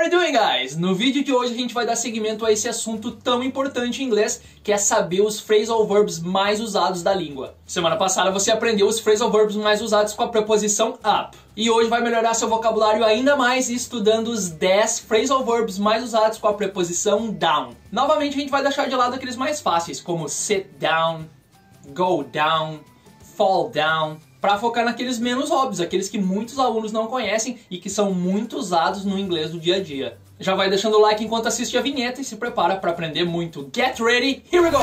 are you doing, guys? No vídeo de hoje a gente vai dar seguimento a esse assunto tão importante em inglês, que é saber os phrasal verbs mais usados da língua. Semana passada você aprendeu os phrasal verbs mais usados com a preposição up. E hoje vai melhorar seu vocabulário ainda mais estudando os 10 phrasal verbs mais usados com a preposição down. Novamente a gente vai deixar de lado aqueles mais fáceis, como sit down, go down, fall down, para focar naqueles menos óbvios, aqueles que muitos alunos não conhecem e que são muito usados no inglês do dia a dia. Já vai deixando o like enquanto assiste a vinheta e se prepara para aprender muito. Get ready, here we go!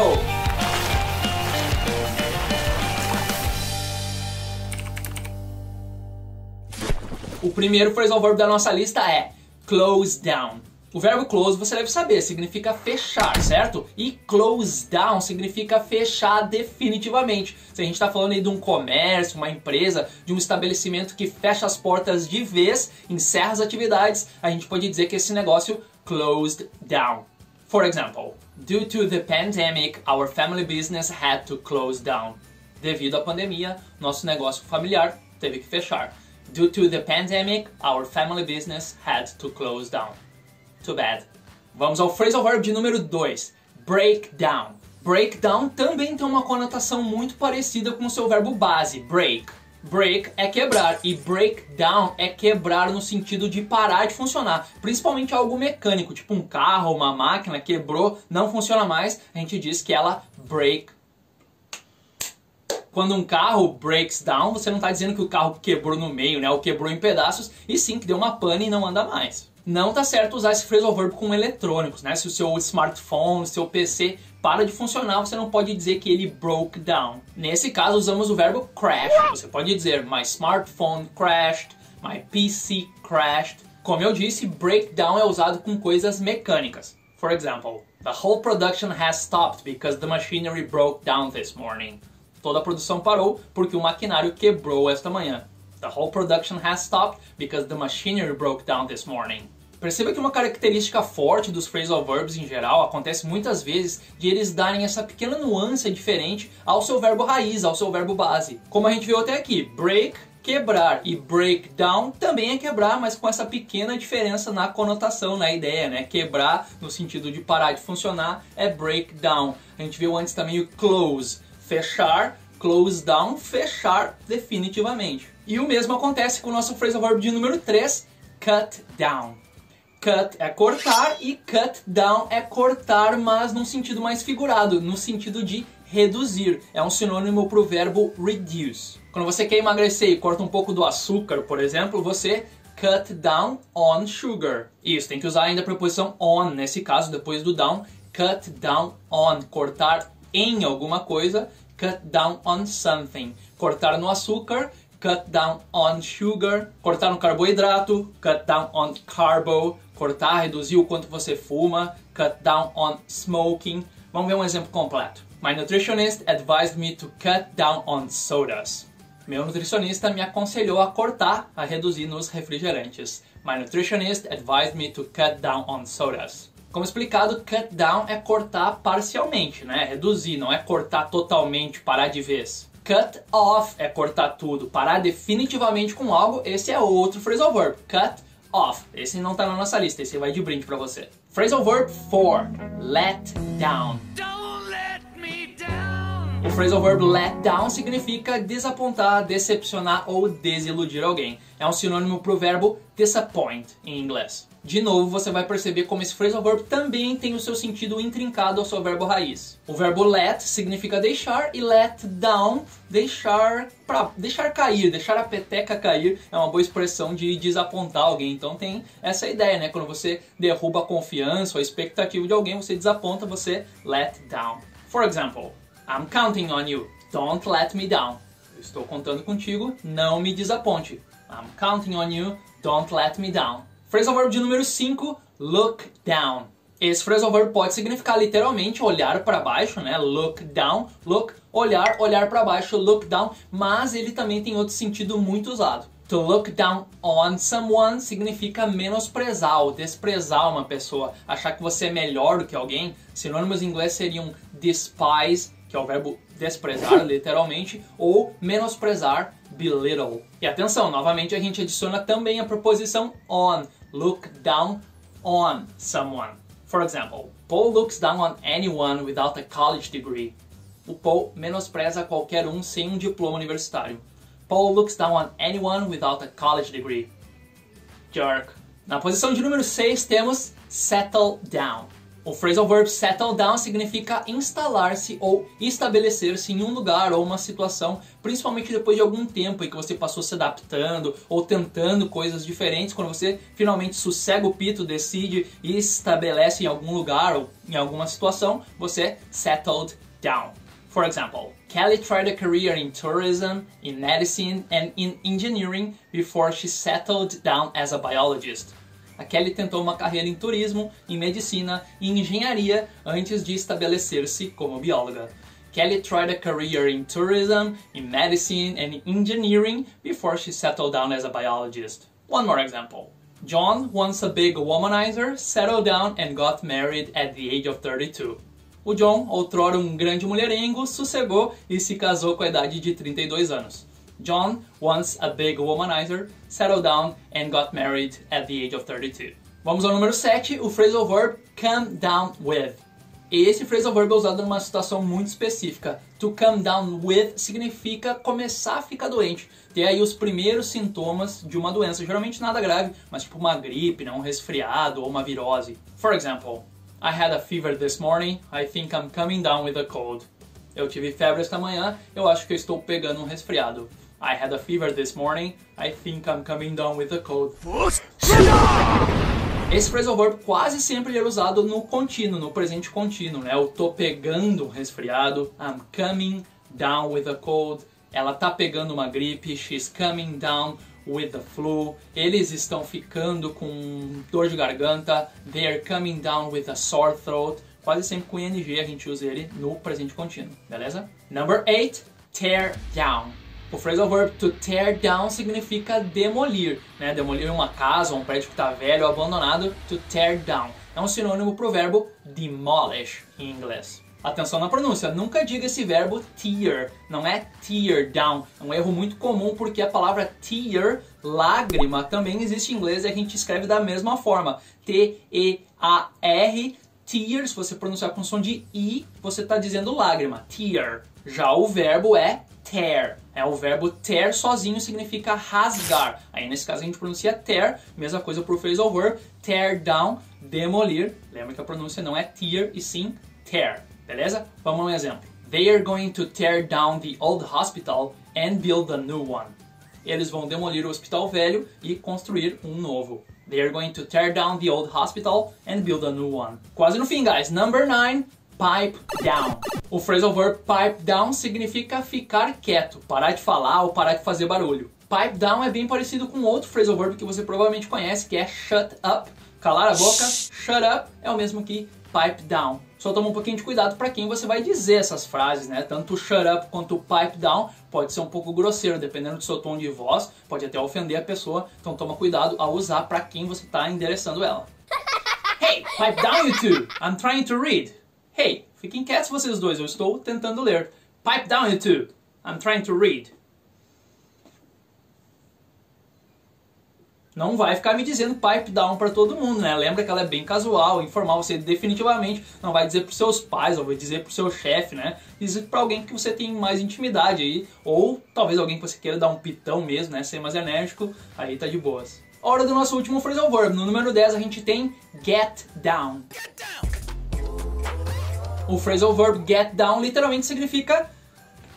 O primeiro phrasal verb da nossa lista é close down. O verbo close, você deve saber, significa fechar, certo? E close down significa fechar definitivamente. Se a gente está falando aí de um comércio, uma empresa, de um estabelecimento que fecha as portas de vez, encerra as atividades, a gente pode dizer que esse negócio closed down. For example, due to the pandemic, our family business had to close down. Devido à pandemia, nosso negócio familiar teve que fechar. Due to the pandemic, our family business had to close down. Too bad. Vamos ao phrasal verb de número 2, breakdown. Breakdown também tem uma conotação muito parecida com o seu verbo base, break. Break é quebrar e breakdown é quebrar no sentido de parar de funcionar. Principalmente algo mecânico, tipo um carro, uma máquina quebrou, não funciona mais, a gente diz que ela break. Quando um carro breaks down, você não está dizendo que o carro quebrou no meio, né, ou quebrou em pedaços, e sim que deu uma pane e não anda mais. Não tá certo usar esse phrasal verb com eletrônicos, né? Se o seu smartphone, seu PC para de funcionar, você não pode dizer que ele broke down. Nesse caso, usamos o verbo crash. Você pode dizer my smartphone crashed, my PC crashed. Como eu disse, breakdown é usado com coisas mecânicas. For example, the whole production has stopped because the machinery broke down this morning. Toda a produção parou porque o maquinário quebrou esta manhã. The whole production has stopped because the machinery broke down this morning. Perceba que uma característica forte dos phrasal verbs em geral acontece muitas vezes de eles darem essa pequena nuance diferente ao seu verbo raiz, ao seu verbo base. Como a gente viu até aqui, break, quebrar, e breakdown também é quebrar, mas com essa pequena diferença na conotação, na ideia, né? Quebrar no sentido de parar de funcionar é breakdown. A gente viu antes também o close, fechar, close down, fechar definitivamente. E o mesmo acontece com o nosso phrasal verb de número 3, cut down. Cut é cortar e cut down é cortar, mas num sentido mais figurado, no sentido de reduzir. É um sinônimo para o verbo reduce. Quando você quer emagrecer e corta um pouco do açúcar, por exemplo, você cut down on sugar. Isso, tem que usar ainda a preposição on, nesse caso, depois do down. Cut down on, cortar em alguma coisa. Cut down on something. Cortar no açúcar, cut down on sugar. Cortar no carboidrato, cut down on carbo. Cortar, reduzir o quanto você fuma, cut down on smoking. Vamos ver um exemplo completo. My nutritionist advised me to cut down on sodas. Meu nutricionista me aconselhou a cortar, a reduzir nos refrigerantes. My nutritionist advised me to cut down on sodas. Como explicado, cut down é cortar parcialmente, né? Reduzir, não é cortar totalmente, parar de vez. Cut off é cortar tudo, parar definitivamente com algo, esse é outro phrasal verb. Cut off, esse não tá na nossa lista, esse vai de brinde pra você. Phrasal verb 4, let down. O phrasal verb let down significa desapontar, decepcionar ou desiludir alguém. É um sinônimo para o verbo disappoint em inglês. De novo, você vai perceber como esse phrasal verb também tem o seu sentido intrincado ao seu verbo raiz. O verbo let significa deixar e let down, deixar cair, deixar a peteca cair, é uma boa expressão de desapontar alguém. Então tem essa ideia, né? Quando você derruba a confiança ou a expectativa de alguém, você desaponta, você let down. For example, I'm counting on you, don't let me down. Eu estou contando contigo, não me desaponte. I'm counting on you, don't let me down. Phrasal verb de número 5, look down. Esse phrasal verb pode significar literalmente olhar para baixo, né? Look down, look, olhar, olhar para baixo, look down, mas ele também tem outro sentido muito usado. To look down on someone significa menosprezar ou desprezar uma pessoa, achar que você é melhor do que alguém. Sinônimos em inglês seriam despise, que é o verbo desprezar, literalmente, ou menosprezar, belittle. E atenção, novamente a gente adiciona também a preposição on. Look down on someone. For example, Paul looks down on anyone without a college degree. O Paul menospreza qualquer um sem um diploma universitário. Paul looks down on anyone without a college degree. Jerk. Na posição de número 6 temos settle down. O phrasal verb settle down significa instalar-se ou estabelecer-se em um lugar ou uma situação, principalmente depois de algum tempo em que você passou se adaptando ou tentando coisas diferentes. Quando você finalmente sossega o pito, decide e estabelece em algum lugar ou em alguma situação, você settled down. For example, Kelly tried a career in tourism, in medicine and in engineering before she settled down as a biologist. A Kelly tentou uma carreira em turismo, em medicina e em engenharia antes de estabelecer-se como bióloga. Kelly tried a career in tourism, in medicine and in engineering before she settled down as a biologist. One more example. John, once a big womanizer, settled down and got married at the age of 32. O John, outrora um grande mulherengo, sossegou e se casou com a idade de 32 anos. John, once a big womanizer, settled down and got married at the age of 32. Vamos ao número 7, o phrasal verb come down with. Esse phrasal verb é usado numa situação muito específica. To come down with significa começar a ficar doente. Ter aí os primeiros sintomas de uma doença. Geralmente nada grave, mas tipo uma gripe, né? Um resfriado ou uma virose. For example, I had a fever this morning. I think I'm coming down with a cold. Eu tive febre esta manhã. Eu acho que eu estou pegando um resfriado. I had a fever this morning. I think I'm coming down with a cold. Esse phrasal verb quase sempre é usado no contínuo, no presente contínuo, né? Eu tô pegando um resfriado. I'm coming down with a cold. Ela tá pegando uma gripe. She's coming down with the flu. Eles estão ficando com dor de garganta. They're coming down with a sore throat. Quase sempre com ing a gente usa ele no presente contínuo, beleza? Number 8, tear down. O phrasal verb to tear down significa demolir, né? Demolir uma casa ou um prédio que está velho ou abandonado. To tear down. É um sinônimo para o verbo demolish em inglês. Atenção na pronúncia, nunca diga esse verbo tear, não é tear down. É um erro muito comum porque a palavra tear, lágrima, também existe em inglês e a gente escreve da mesma forma. T-E-A-R, tear, se você pronunciar com som de I, você está dizendo lágrima, tear. Já o verbo é tear. O verbo tear sozinho significa rasgar. Aí nesse caso a gente pronuncia tear, mesma coisa para o phrasal verb, tear down, demolir. Lembra que a pronúncia não é tear e sim tear. Beleza? Vamos a um exemplo. They are going to tear down the old hospital and build a new one. Eles vão demolir o hospital velho e construir um novo. They are going to tear down the old hospital and build a new one. Quase no fim, guys. Number 9, pipe down. O phrasal verb pipe down significa ficar quieto, parar de falar ou parar de fazer barulho. Pipe down é bem parecido com outro phrasal verb que você provavelmente conhece, que é shut up. Calar a boca, shut up, é o mesmo que pipe down. Só toma um pouquinho de cuidado para quem você vai dizer essas frases, né? Tanto o shut up quanto o pipe down pode ser um pouco grosseiro, dependendo do seu tom de voz, pode até ofender a pessoa, então toma cuidado ao usar para quem você está endereçando ela. Hey, pipe down you two, I'm trying to read. Hey, fiquem quietos vocês dois, eu estou tentando ler. Pipe down you two, I'm trying to read. Não vai ficar me dizendo pipe down para todo mundo, né? Lembra que ela é bem casual, informal. Você definitivamente não vai dizer para os seus pais, ou vai dizer para o seu chefe, né? Dizer para alguém que você tem mais intimidade aí, ou talvez alguém que você queira dar um pitão mesmo, né? Ser mais enérgico, aí tá de boas. Hora do nosso último phrasal verb. No número 10 a gente tem get down. O phrasal verb get down literalmente significa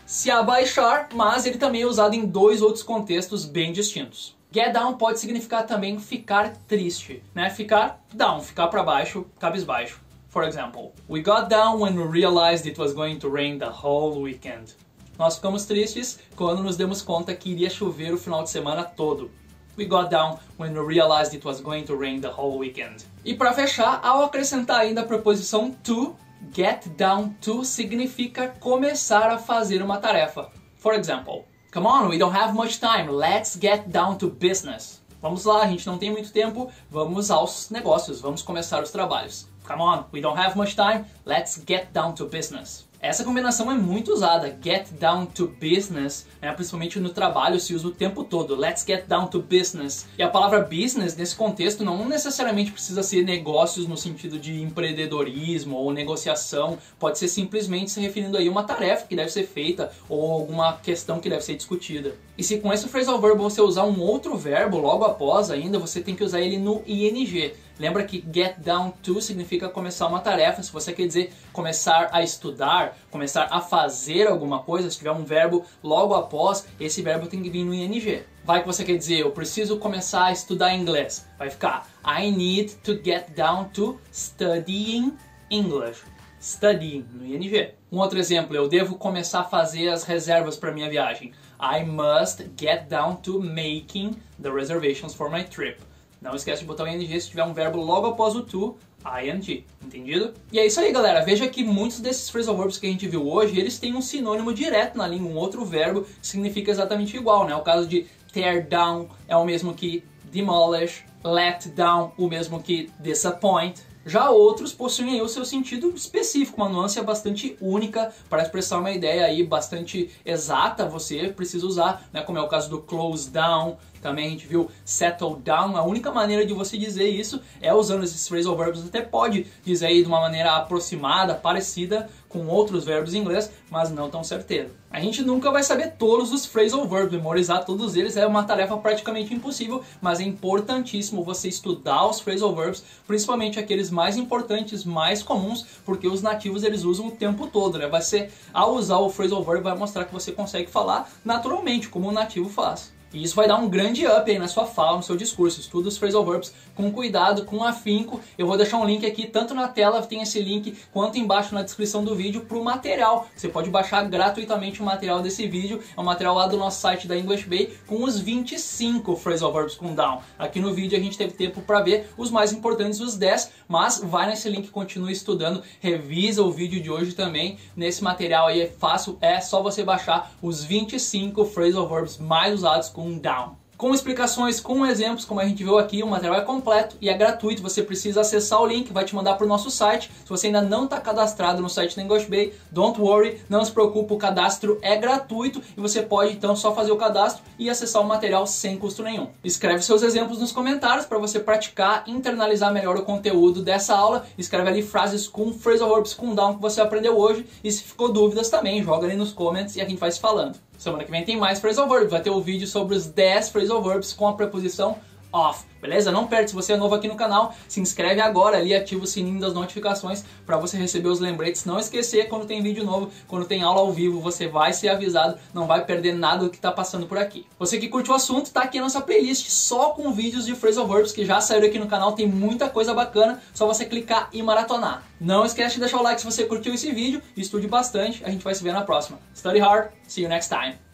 se abaixar, mas ele também é usado em dois outros contextos bem distintos. Get down pode significar também ficar triste, né? Ficar down, ficar para baixo, cabisbaixo. For example, we got down when we realized it was going to rain the whole weekend. Nós ficamos tristes quando nos demos conta que iria chover o final de semana todo. We got down when we realized it was going to rain the whole weekend. E para fechar, ao acrescentar ainda a preposição to, get down to significa começar a fazer uma tarefa. For example, come on, we don't have much time, let's get down to business. Vamos lá, a gente não tem muito tempo, vamos aos negócios, vamos começar os trabalhos. Come on, we don't have much time, let's get down to business. Essa combinação é muito usada, get down to business, né? Principalmente no trabalho se usa o tempo todo, let's get down to business. E a palavra business nesse contexto não necessariamente precisa ser negócios no sentido de empreendedorismo ou negociação, pode ser simplesmente se referindo aí a uma tarefa que deve ser feita ou alguma questão que deve ser discutida. E se com esse phrasal verb você usar um outro verbo logo após ainda, você tem que usar ele no ing. Lembra que get down to significa começar uma tarefa. Se você quer dizer começar a estudar, começar a fazer alguma coisa, se tiver um verbo logo após, esse verbo tem que vir no ing. Vai que você quer dizer, eu preciso começar a estudar inglês. Vai ficar, I need to get down to studying English. Studying, no ing. Um outro exemplo, eu devo começar a fazer as reservas para minha viagem. I must get down to making the reservations for my trip. Não esquece de botar o ing se tiver um verbo logo após o to, ing, entendido? E é isso aí, galera. Veja que muitos desses phrasal verbs que a gente viu hoje, eles têm um sinônimo direto na língua, um outro verbo que significa exatamente igual, né? O caso de tear down é o mesmo que demolish, let down o mesmo que disappoint. Já outros possuem aí o seu sentido específico, uma nuance bastante única para expressar uma ideia aí bastante exata, você precisa usar, né, como é o caso do close down, também a gente viu settle down. A única maneira de você dizer isso é usando esses phrasal verbs. Você até pode dizer aí de uma maneira aproximada, parecida com outros verbos em inglês, mas não tão certeiro. A gente nunca vai saber todos os phrasal verbs, memorizar todos eles é uma tarefa praticamente impossível, mas é importantíssimo você estudar os phrasal verbs, principalmente aqueles mais importantes, mais comuns, porque os nativos eles usam o tempo todo, né? Vai ser, ao usar o phrasal verb, vai mostrar que você consegue falar naturalmente, como o nativo faz. E isso vai dar um grande up aí na sua fala, no seu discurso. Estuda os phrasal verbs com cuidado, com afinco. Eu vou deixar um link aqui, tanto na tela, tem esse link, quanto embaixo na descrição do vídeo, para o material. Você pode baixar gratuitamente o material desse vídeo. É um material lá do nosso site da English Bay, com os 25 phrasal verbs com down. Aqui no vídeo a gente teve tempo para ver os mais importantes, os 10, mas vai nesse link, continue estudando, revisa o vídeo de hoje também. Nesse material aí é fácil, é só você baixar os 25 phrasal verbs mais usados com down. Com explicações, com exemplos, como a gente viu aqui, o material é completo e é gratuito. Você precisa acessar o link, vai te mandar para o nosso site. Se você ainda não está cadastrado no site da English Bay, don't worry, não se preocupe, o cadastro é gratuito e você pode então só fazer o cadastro e acessar o material sem custo nenhum. Escreve seus exemplos nos comentários para você praticar, internalizar melhor o conteúdo dessa aula. Escreve ali frases com phrasal verbs com down que você aprendeu hoje e se ficou dúvidas também, joga ali nos comments e a gente vai se falando. Semana que vem tem mais phrasal verbs, vai ter o vídeo sobre os 10 phrasal verbs com a preposição of, beleza? Não perde, se você é novo aqui no canal, se inscreve agora ali, ativa o sininho das notificações para você receber os lembretes. Não esquecer, quando tem vídeo novo, quando tem aula ao vivo, você vai ser avisado, não vai perder nada do que está passando por aqui. Você que curte o assunto, tá aqui a nossa playlist só com vídeos de phrasal verbs que já saíram aqui no canal, tem muita coisa bacana, só você clicar e maratonar. Não esquece de deixar o like se você curtiu esse vídeo, estude bastante, a gente vai se ver na próxima. Study hard, see you next time.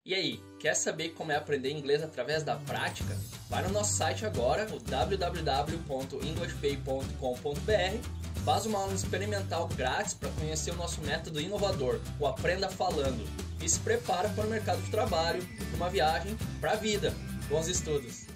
E aí, quer saber como é aprender inglês através da prática? Vai no nosso site agora, o www.englishbay.com.br, faz uma aula experimental grátis para conhecer o nosso método inovador, o Aprenda Falando, e se prepara para o mercado de trabalho, para uma viagem, para a vida. Bons estudos!